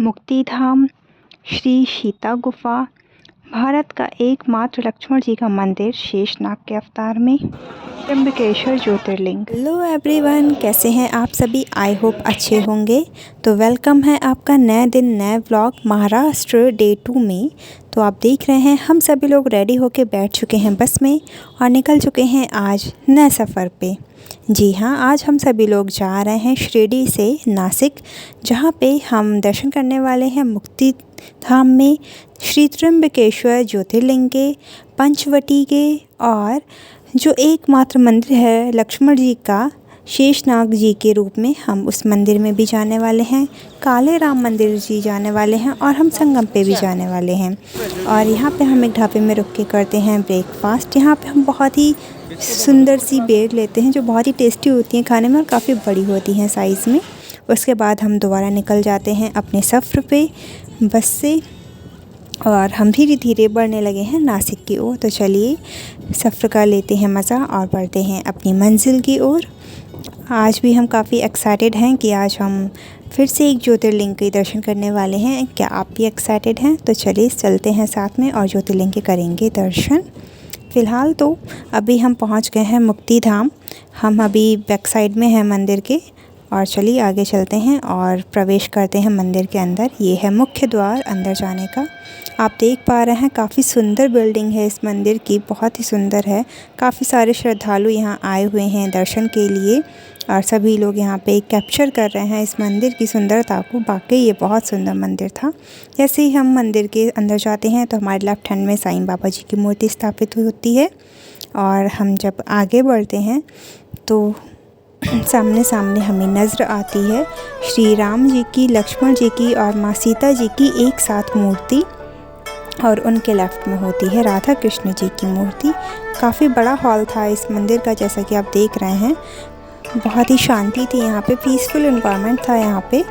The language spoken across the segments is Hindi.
मुक्तिधाम, श्री सीता गुफा, भारत का एकमात्र लक्ष्मण जी का मंदिर शेषनाग के अवतार में, त्र्यंबकेश्वर ज्योतिर्लिंग। हेलो एवरीवन, कैसे हैं आप सभी? आई होप अच्छे होंगे। तो वेलकम है आपका नए दिन नए व्लॉग महाराष्ट्र डे 2 में। तो आप देख रहे हैं हम सभी लोग रेडी होके बैठ चुके हैं बस में और निकल चुके हैं आज नए सफ़र पे। जी हाँ, आज हम सभी लोग जा रहे हैं शिरडी से नासिक, जहाँ पे हम दर्शन करने वाले हैं मुक्ति धाम में, श्री त्र्यंबकेश्वर ज्योतिर्लिंग के, पंचवटी के, और जो एकमात्र मंदिर है लक्ष्मण जी का शेषनाग जी के रूप में, हम उस मंदिर में भी जाने वाले हैं। काले राम मंदिर जी जाने वाले हैं और हम संगम पे भी जाने वाले हैं। और यहाँ पे हम एक ढाबे में रुक के करते हैं ब्रेकफास्ट। यहाँ पे हम बहुत ही सुंदर सी बेर लेते हैं जो बहुत ही टेस्टी होती हैं खाने में और काफ़ी बड़ी होती हैं साइज़ में। उसके बाद हम दोबारा निकल जाते हैं अपने सफ़र पे बस से, और हम धीरे धीरे बढ़ने लगे हैं नासिक की ओर। तो चलिए सफ़र का लेते हैं मज़ा और बढ़ते हैं अपनी मंजिल की ओर। आज भी हम काफ़ी एक्साइटेड हैं कि आज हम फिर से एक ज्योतिर्लिंग के दर्शन करने वाले हैं। क्या आप भी एक्साइटेड हैं? तो चलिए चलते हैं साथ में और ज्योतिर्लिंग के करेंगे दर्शन। फ़िलहाल तो अभी हम पहुंच गए हैं मुक्ति धाम। हम अभी बैक साइड में हैं मंदिर के, और चलिए आगे चलते हैं और प्रवेश करते हैं मंदिर के अंदर। ये है मुख्य द्वार अंदर जाने का। आप देख पा रहे हैं काफ़ी सुंदर बिल्डिंग है इस मंदिर की, बहुत ही सुंदर है। काफ़ी सारे श्रद्धालु यहाँ आए हुए हैं दर्शन के लिए और सभी लोग यहाँ पे कैप्चर कर रहे हैं इस मंदिर की सुंदरता को। वाकई ये बहुत सुंदर मंदिर था। जैसे ही हम मंदिर के अंदर जाते हैं तो हमारे लेफ्ट हैंड में साईं बाबा जी की मूर्ति स्थापित होती है, और हम जब आगे बढ़ते हैं तो सामने सामने हमें नज़र आती है श्री राम जी की, लक्ष्मण जी की और माँ सीता जी की एक साथ मूर्ति, और उनके लेफ़्ट में होती है राधा कृष्ण जी की मूर्ति। काफ़ी बड़ा हॉल था इस मंदिर का, जैसा कि आप देख रहे हैं। बहुत ही शांति थी यहाँ पे, पीसफुल एनवायरनमेंट था यहाँ पे।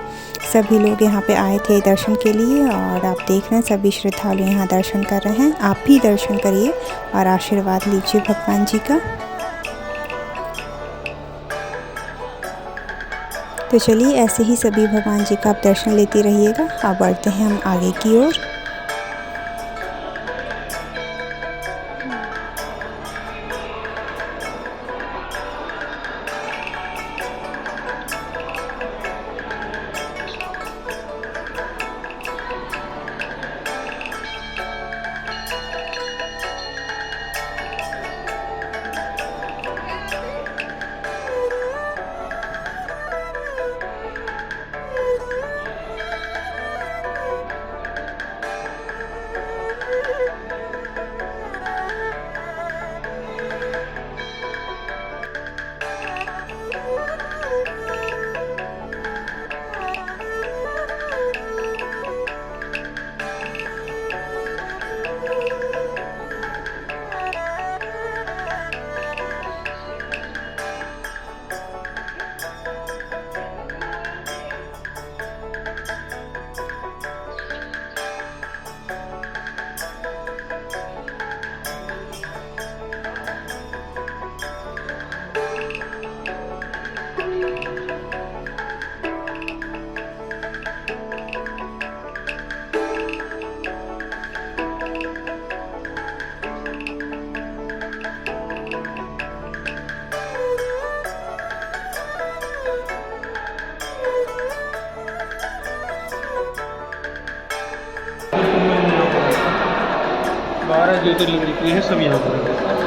सभी लोग यहाँ पे आए थे दर्शन के लिए, और आप देख रहे हैं सभी श्रद्धालु यहाँ दर्शन कर रहे हैं। आप भी दर्शन करिए और आशीर्वाद लीजिए भगवान जी का। तो चलिए ऐसे ही सभी भगवान जी का आप दर्शन लेते रहिएगा। अब बढ़ते हैं हम आगे की ओर। बारह ज्योतिर्लिंग जितने हैं सब यहाँ पर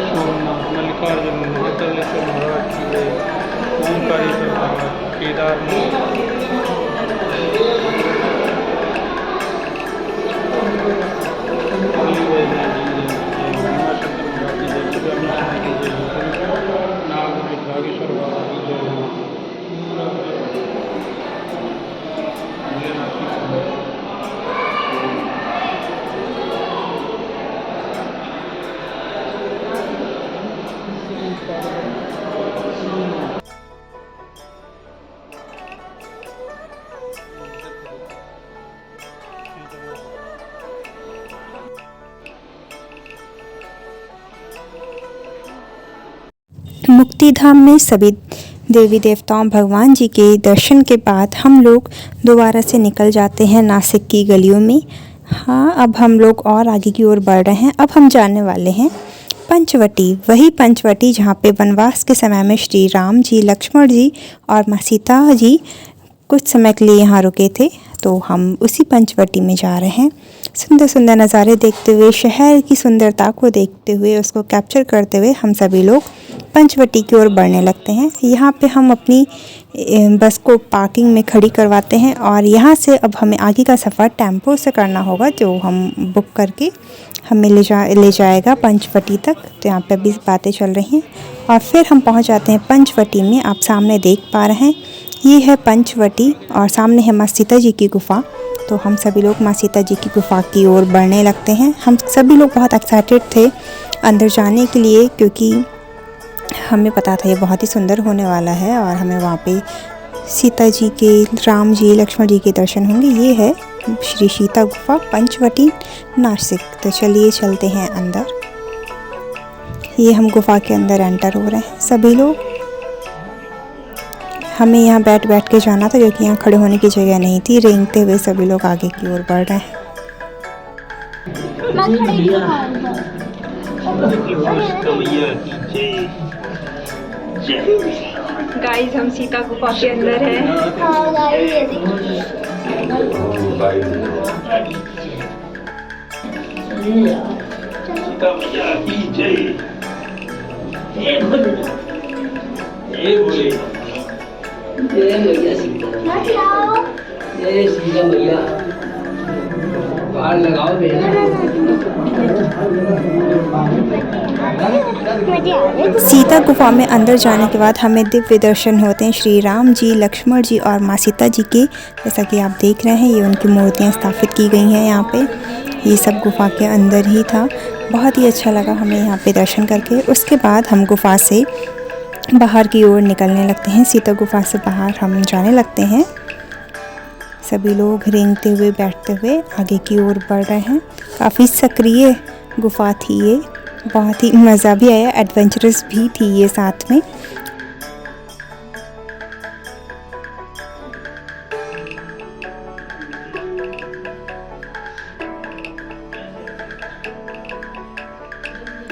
सोमनाथ, मल्लिकार्जुन, महाकालेश्वर महाराज की जय, ओंकारेश्वर महाराज, केदारनाथ, नागेश्वर बाबा की जय। मुक्ति धाम में सभी देवी देवताओं भगवान जी के दर्शन के बाद हम लोग दोबारा से निकल जाते हैं नासिक की गलियों में। हाँ, अब हम लोग और आगे की ओर बढ़ रहे हैं। अब हम जाने वाले हैं पंचवटी, वही पंचवटी जहाँ पे वनवास के समय में श्री राम जी, लक्ष्मण जी और माँ सीता जी कुछ समय के लिए यहाँ रुके थे। तो हम उसी पंचवटी में जा रहे हैं। सुंदर सुंदर नज़ारे देखते हुए, शहर की सुंदरता को देखते हुए, उसको कैप्चर करते हुए हम सभी लोग पंचवटी की ओर बढ़ने लगते हैं। यहाँ पे हम अपनी बस को पार्किंग में खड़ी करवाते हैं और यहाँ से अब हमें आगे का सफ़र टेम्पो से करना होगा, जो हम बुक करके हमें ले जाएगा पंचवटी तक। तो यहाँ पे अभी बातें चल रही हैं और फिर हम पहुँच जाते हैं पंचवटी में। आप सामने देख पा रहे हैं, ये है पंचवटी और सामने है माँ सीता जी की गुफ़ा। तो हम सभी लोग माँ सीता जी की गुफ़ा की ओर बढ़ने लगते हैं। हम सभी लोग बहुत एक्साइटेड थे अंदर जाने के लिए, क्योंकि हमें पता था ये बहुत ही सुंदर होने वाला है और हमें वहाँ पे सीता जी के, राम जी, लक्ष्मण जी के दर्शन होंगे। ये है श्री सीता गुफ़ा, पंचवटी, नासिक। तो चलिए चलते हैं अंदर। ये हम गुफ़ा के अंदर एंटर हो रहे हैं सभी लोग। हमें यहाँ बैठ के जाना था, क्योंकि यहाँ खड़े होने की जगह नहीं थी। रेंगते हुए सभी लोग आगे की ओर बढ़ रहे हैं। गाइस, हम सीता गुफा के अंदर हैं। सीता गुफा में अंदर जाने के बाद हमें दिव्य दर्शन होते हैं श्री राम जी, लक्ष्मण जी और माँ सीता जी के। जैसा कि आप देख रहे हैं, ये उनकी मूर्तियाँ स्थापित की गई हैं यहाँ पे। ये सब गुफा के अंदर ही था। बहुत ही अच्छा लगा हमें यहाँ पे दर्शन करके। उसके बाद हम गुफा से बाहर की ओर निकलने लगते हैं। सीता गुफा से बाहर हम जाने लगते हैं। सभी लोग रेंगते हुए, बैठते हुए आगे की ओर बढ़ रहे हैं। काफ़ी सक्रिय गुफा थी ये, बहुत ही मज़ा भी आया, एडवेंचरस भी थी ये साथ में।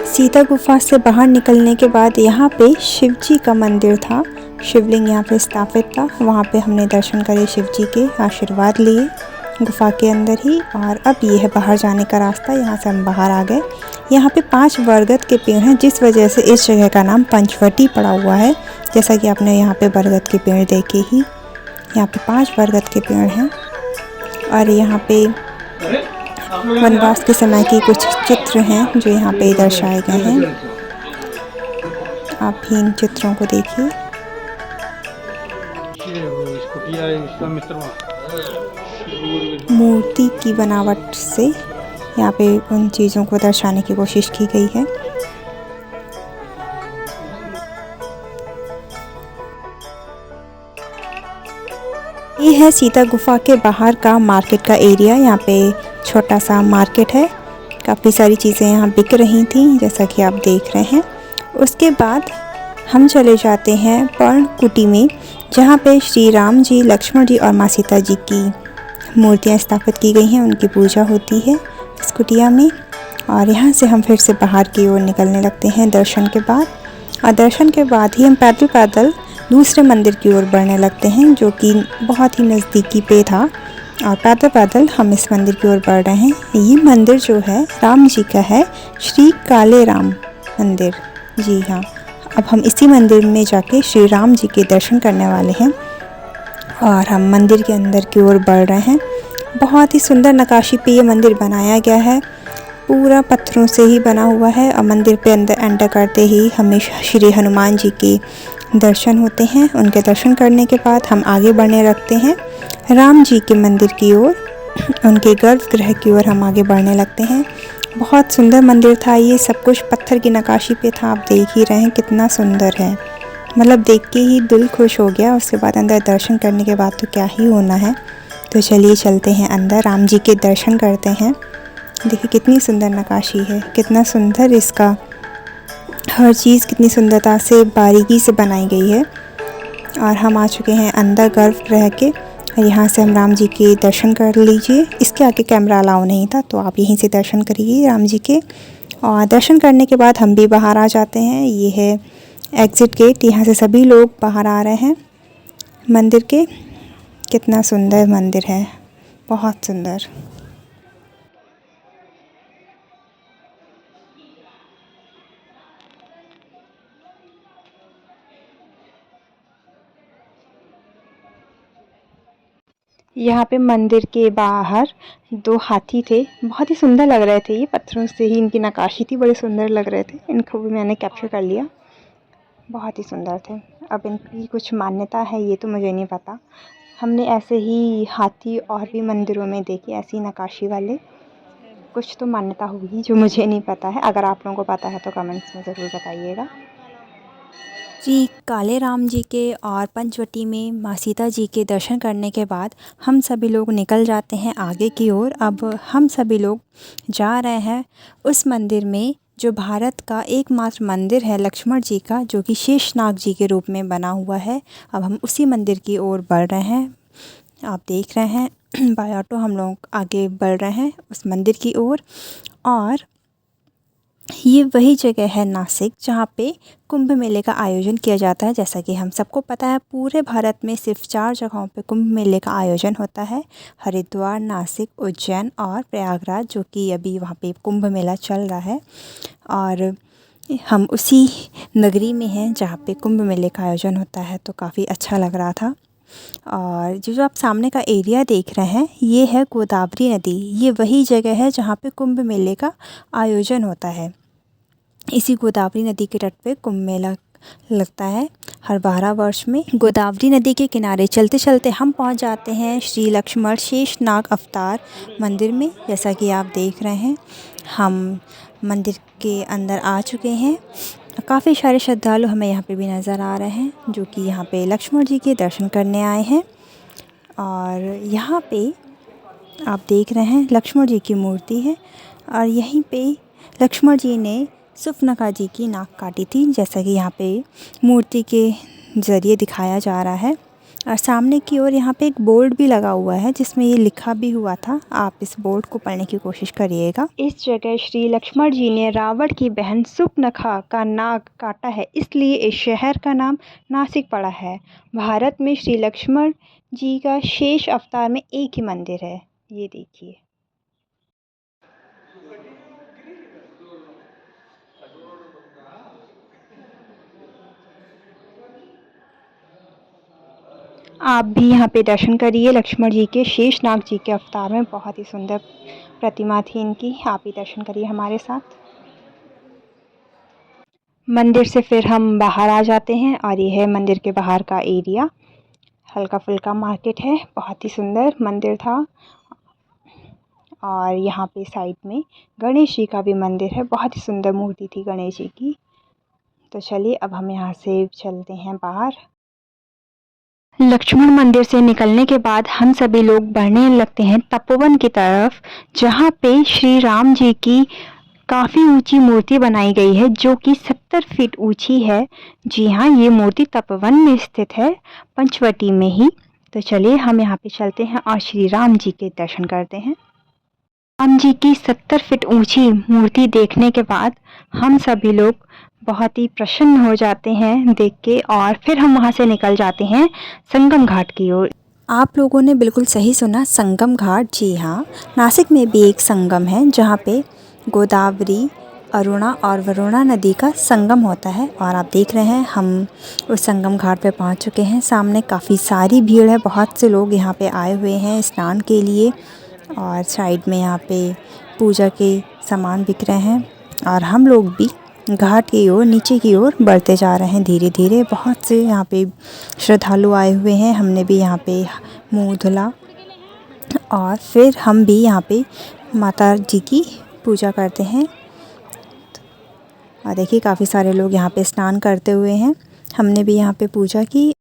सीता गुफा से बाहर निकलने के बाद यहाँ पे शिव जी का मंदिर था। शिवलिंग यहाँ पे स्थापित था। वहाँ पे हमने दर्शन करे, शिव जी के आशीर्वाद लिए गुफा के अंदर ही। और अब ये है बाहर जाने का रास्ता। यहाँ से हम बाहर आ गए। यहाँ पे 5 बरगद के पेड़ हैं, जिस वजह से इस जगह का नाम पंचवटी पड़ा हुआ है। जैसा कि आपने यहाँ पे बरगद के पेड़ देखे ही, यहाँ पे 5 बरगद के पेड़ हैं। और यहाँ पे वनवास के समय के कुछ चित्र हैं जो यहाँ पे दर्शाए गए हैं। आप भी इन चित्रों को देखिए। मूर्ति की बनावट से यहाँ पे उन चीज़ों को दर्शाने की कोशिश की गई है। ये है सीता गुफा के बाहर का मार्केट का एरिया। यहाँ पे छोटा सा मार्केट है। काफ़ी सारी चीज़ें यहाँ बिक रही थी, जैसा कि आप देख रहे हैं। उसके बाद हम चले जाते हैं पर्णकुटी में, जहाँ पे श्री राम जी, लक्ष्मण जी और माँ सीता जी की मूर्तियाँ स्थापित की गई हैं। उनकी पूजा होती है इस कुटिया में। और यहाँ से हम फिर से बाहर की ओर निकलने लगते हैं दर्शन के बाद। और दर्शन के बाद ही हम पैदल पैदल दूसरे मंदिर की ओर बढ़ने लगते हैं, जो कि बहुत ही नज़दीकी पे था। और पैदल पैदल हम इस मंदिर की ओर बढ़ रहे हैं। ये मंदिर जो है राम जी का है, श्री काले राम मंदिर। जी हाँ, अब हम इसी मंदिर में जाके श्री राम जी के दर्शन करने वाले हैं। और हम मंदिर के अंदर की ओर बढ़ रहे हैं। बहुत ही सुंदर नक्काशी पे ये मंदिर बनाया गया है। पूरा पत्थरों से ही बना हुआ है। और मंदिर पे अंदर एंटर करते ही हमें श्री हनुमान जी के दर्शन होते हैं। उनके दर्शन करने के बाद हम आगे बढ़ने लगते हैं राम जी के मंदिर की ओर। उनके गर्भगृह की ओर हम आगे बढ़ने लगते हैं। बहुत सुंदर मंदिर था ये। सब कुछ पत्थर की नक्काशी पे था। आप देख ही रहे हैं कितना सुंदर है। मतलब देख के ही दिल खुश हो गया। उसके बाद अंदर दर्शन करने के बाद तो क्या ही होना है। तो चलिए चलते हैं अंदर, राम जी के दर्शन करते हैं। देखिए कितनी सुंदर नक्काशी है, कितना सुंदर इसका हर चीज़ कितनी सुंदरता से, बारीकी से बनाई गई है। और हम आ चुके हैं अंदर गर्भगृह के। और यहाँ से हम राम जी के दर्शन कर लीजिए। इसके आगे कैमरा अलाउ नहीं था, तो आप यहीं से दर्शन करिए राम जी के। और दर्शन करने के बाद हम भी बाहर आ जाते हैं। ये है एग्ज़िट गेट, यहाँ से सभी लोग बाहर आ रहे हैं मंदिर के। कितना सुंदर मंदिर है, बहुत सुंदर। यहाँ पे मंदिर के बाहर 2 हाथी थे, बहुत ही सुंदर लग रहे थे। ये पत्थरों से ही इनकी नक्काशी थी, बड़े सुंदर लग रहे थे। इनको भी मैंने कैप्चर कर लिया, बहुत ही सुंदर थे। अब इनकी कुछ मान्यता है, ये तो मुझे नहीं पता। हमने ऐसे ही हाथी और भी मंदिरों में देखे, ऐसी नक्काशी वाले। कुछ तो मान्यता होगी जो मुझे नहीं पता है। अगर आप लोगों को पता है तो कमेंट्स में ज़रूर बताइएगा। जी, काले राम जी के और पंचवटी में माँ सीता जी के दर्शन करने के बाद हम सभी लोग निकल जाते हैं आगे की ओर। अब हम सभी लोग जा रहे हैं उस मंदिर में जो भारत का एकमात्र मंदिर है लक्ष्मण जी का, जो कि शेषनाग जी के रूप में बना हुआ है। अब हम उसी मंदिर की ओर बढ़ रहे हैं, आप देख रहे हैं बाय ऑटो हम लोग आगे बढ़ रहे हैं उस मंदिर की ओर। और ये वही जगह है नासिक जहाँ पे कुंभ मेले का आयोजन किया जाता है। जैसा कि हम सबको पता है, पूरे भारत में सिर्फ 4 जगहों पे कुंभ मेले का आयोजन होता है, हरिद्वार, नासिक, उज्जैन और प्रयागराज, जो कि अभी वहाँ पे कुंभ मेला चल रहा है। और हम उसी नगरी में हैं जहाँ पे कुंभ मेले का आयोजन होता है, तो काफ़ी अच्छा लग रहा था। और जो आप सामने का एरिया देख रहे हैं, ये है गोदावरी नदी। ये वही जगह है जहाँ पे कुंभ मेले का आयोजन होता है। इसी गोदावरी नदी के तट पे कुंभ मेला लगता है हर 12 वर्ष में। गोदावरी नदी के किनारे चलते चलते हम पहुंच जाते हैं श्री लक्ष्मण शेषनाग अवतार मंदिर में। जैसा कि आप देख रहे हैं, हम मंदिर के अंदर आ चुके हैं। काफ़ी सारे श्रद्धालु हमें यहाँ पे भी नज़र आ रहे हैं, जो कि यहाँ पे लक्ष्मण जी के दर्शन करने आए हैं। और यहाँ पे आप देख रहे हैं लक्ष्मण जी की मूर्ति है, और यहीं पे लक्ष्मण जी ने सुपनखा जी की नाक काटी थी, जैसा कि यहाँ पे मूर्ति के ज़रिए दिखाया जा रहा है। और सामने की ओर यहाँ पे एक बोर्ड भी लगा हुआ है जिसमें ये लिखा भी हुआ था। आप इस बोर्ड को पढ़ने की कोशिश करिएगा। इस जगह श्री लक्ष्मण जी ने रावण की बहन सुपनखा का नाक काटा है, इसलिए इस शहर का नाम नासिक पड़ा है। भारत में श्री लक्ष्मण जी का शेष अवतार में एक ही मंदिर है, ये देखिए। आप भी यहाँ पे दर्शन करिए लक्ष्मण जी के, शेषनाग जी के अवतार में। बहुत ही सुंदर प्रतिमा थी इनकी, आप भी दर्शन करिए हमारे साथ। मंदिर से फिर हम बाहर आ जाते हैं, और ये है मंदिर के बाहर का एरिया। हल्का फुल्का मार्केट है, बहुत ही सुंदर मंदिर था। और यहाँ पे साइड में गणेश जी का भी मंदिर है, बहुत ही सुंदर मूर्ति थी गणेश जी की। तो चलिए अब हम यहाँ से चलते हैं बाहर। लक्ष्मण मंदिर से निकलने के बाद हम सभी लोग बढ़ने लगते हैं तपोवन की तरफ, जहाँ पे श्री राम जी की काफ़ी ऊंची मूर्ति बनाई गई है, जो कि 70 फीट ऊंची है। जी हाँ, ये मूर्ति तपोवन में स्थित है, पंचवटी में ही। तो चलिए हम यहाँ पे चलते हैं और श्री राम जी के दर्शन करते हैं। राम जी की 70 फीट ऊंची मूर्ति देखने के बाद हम सभी लोग बहुत ही प्रसन्न हो जाते हैं देख के, और फिर हम वहाँ से निकल जाते हैं संगम घाट की ओर। आप लोगों ने बिल्कुल सही सुना, संगम घाट। जी हाँ, नासिक में भी एक संगम है जहाँ पे गोदावरी, अरुणा और वरुणा नदी का संगम होता है। और आप देख रहे हैं हम उस संगम घाट पे पहुँच चुके हैं। सामने काफ़ी सारी भीड़ है, बहुत से लोग यहाँ पे आए हुए हैं स्नान के लिए। और साइड में यहाँ पे पूजा के सामान बिक रहे हैं। और हम लोग भी घाट की ओर, नीचे की ओर बढ़ते जा रहे हैं धीरे धीरे। बहुत से यहाँ पे श्रद्धालु आए हुए हैं, हमने भी यहाँ पे मुँह धुला और फिर हम भी यहाँ पे माता जी की पूजा करते हैं। और देखिए काफ़ी सारे लोग यहाँ पे स्नान करते हुए हैं, हमने भी यहाँ पे पूजा की।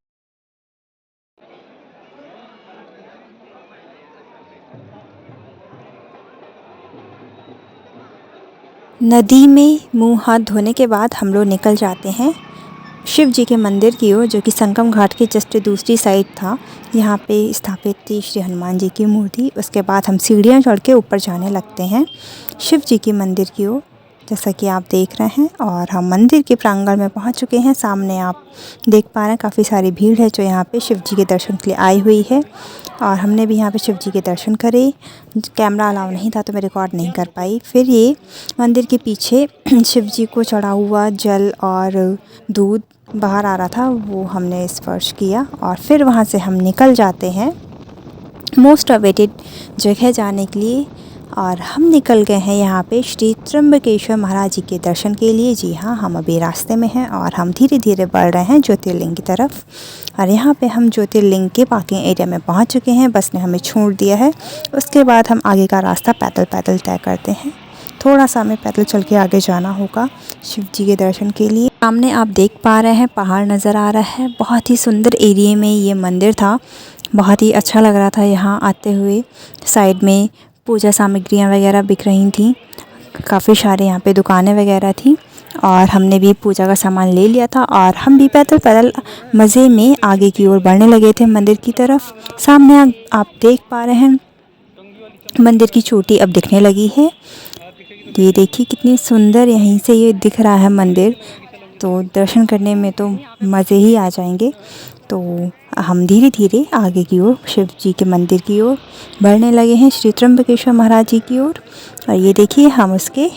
नदी में मुंह हाथ धोने के बाद हम लोग निकल जाते हैं शिव जी के मंदिर की ओर, जो कि संगम घाट के जस्ट दूसरी साइड था। यहाँ पे स्थापित थी श्री हनुमान जी की मूर्ति। उसके बाद हम सीढ़ियाँ चढ़ के ऊपर जाने लगते हैं शिव जी के मंदिर की ओर, जैसा कि आप देख रहे हैं। और हम मंदिर के प्रांगण में पहुँच चुके हैं। सामने आप देख पा रहे हैं काफ़ी सारी भीड़ है जो यहाँ पे शिव जी के दर्शन के लिए आई हुई है। और हमने भी यहाँ पे शिव जी के दर्शन करे। कैमरा अलाउ नहीं था तो मैं रिकॉर्ड नहीं कर पाई। फिर ये मंदिर के पीछे शिव जी को चढ़ा हुआ जल और दूध बाहर आ रहा था, वो हमने स्पर्श किया। और फिर वहाँ से हम निकल जाते हैं मोस्ट अवेटेड जगह जाने के लिए। और हम निकल गए हैं यहाँ पे श्री त्र्यंबकेश्वर महाराज जी के दर्शन के लिए। जी हाँ, हम अभी रास्ते में हैं और हम धीरे धीरे बढ़ रहे हैं ज्योतिर्लिंग की तरफ। और यहाँ पे हम ज्योतिर्लिंग के पार्किंग एरिया में पहुँच चुके हैं। बस ने हमें छोड़ दिया है। उसके बाद हम आगे का रास्ता पैदल तय करते हैं। थोड़ा सा हमें पैदल चल के आगे जाना होगा शिव जी के दर्शन के लिए। सामने आप देख पा रहे हैं पहाड़ नज़र आ रहा है। बहुत ही सुंदर एरिया में ये मंदिर था। बहुत ही अच्छा लग रहा था यहाँ आते हुए। साइड में पूजा सामग्रियाँ वगैरह बिक रही थी। काफ़ी सारे यहाँ पे दुकानें वगैरह थी। और हमने भी पूजा का सामान ले लिया था और हम भी पैदल मज़े में आगे की ओर बढ़ने लगे थे मंदिर की तरफ। सामने आप देख पा रहे हैं मंदिर की चोटी अब दिखने लगी है। ये देखिए कितनी सुंदर यहीं से ये दिख रहा है मंदिर, तो दर्शन करने में तो मज़े ही आ जाएंगे। तो हम धीरे धीरे आगे की ओर शिव जी के मंदिर की ओर बढ़ने लगे हैं, श्री त्र्यंबकेश्वर महाराज जी की ओर। और ये देखिए हम उसके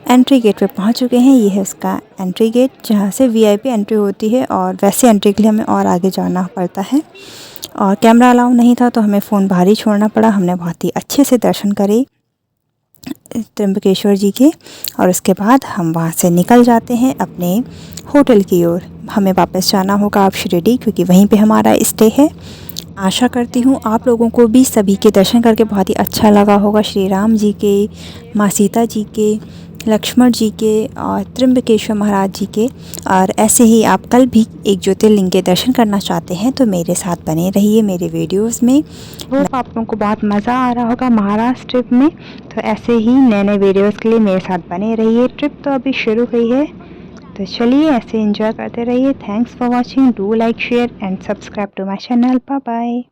एंट्री गेट पे पहुंच चुके हैं। ये है उसका एंट्री गेट, जहां से वीआईपी एंट्री होती है। और वैसे एंट्री के लिए हमें और आगे जाना पड़ता है। और कैमरा अलाउ नहीं था तो हमें फ़ोन बाहर ही छोड़ना पड़ा। हमने बहुत ही अच्छे से दर्शन करे त्र्यंबकेश्वर जी के। और उसके बाद हम वहाँ से निकल जाते हैं अपने होटल की ओर। हमें वापस जाना होगा अब शिरडी, क्योंकि वहीं पे हमारा स्टे है। आशा करती हूँ आप लोगों को भी सभी के दर्शन करके बहुत ही अच्छा लगा होगा। श्री राम जी के, माँ सीता जी के, लक्ष्मण जी के और त्र्यंबकेश्वर महाराज जी के। और ऐसे ही आप कल भी एक ज्योतिर्लिंग के दर्शन करना चाहते हैं तो मेरे साथ बने रहिए मेरे वीडियोस में। होप आप लोगों को बहुत मज़ा आ रहा होगा महाराष्ट्र ट्रिप में। तो ऐसे ही नए नए वीडियोस के लिए मेरे साथ बने रहिए। ट्रिप तो अभी शुरू हुई है, तो चलिए ऐसे एंजॉय करते रहिए। Thanks for watching. Do like, share and subscribe to my channel. Bye bye.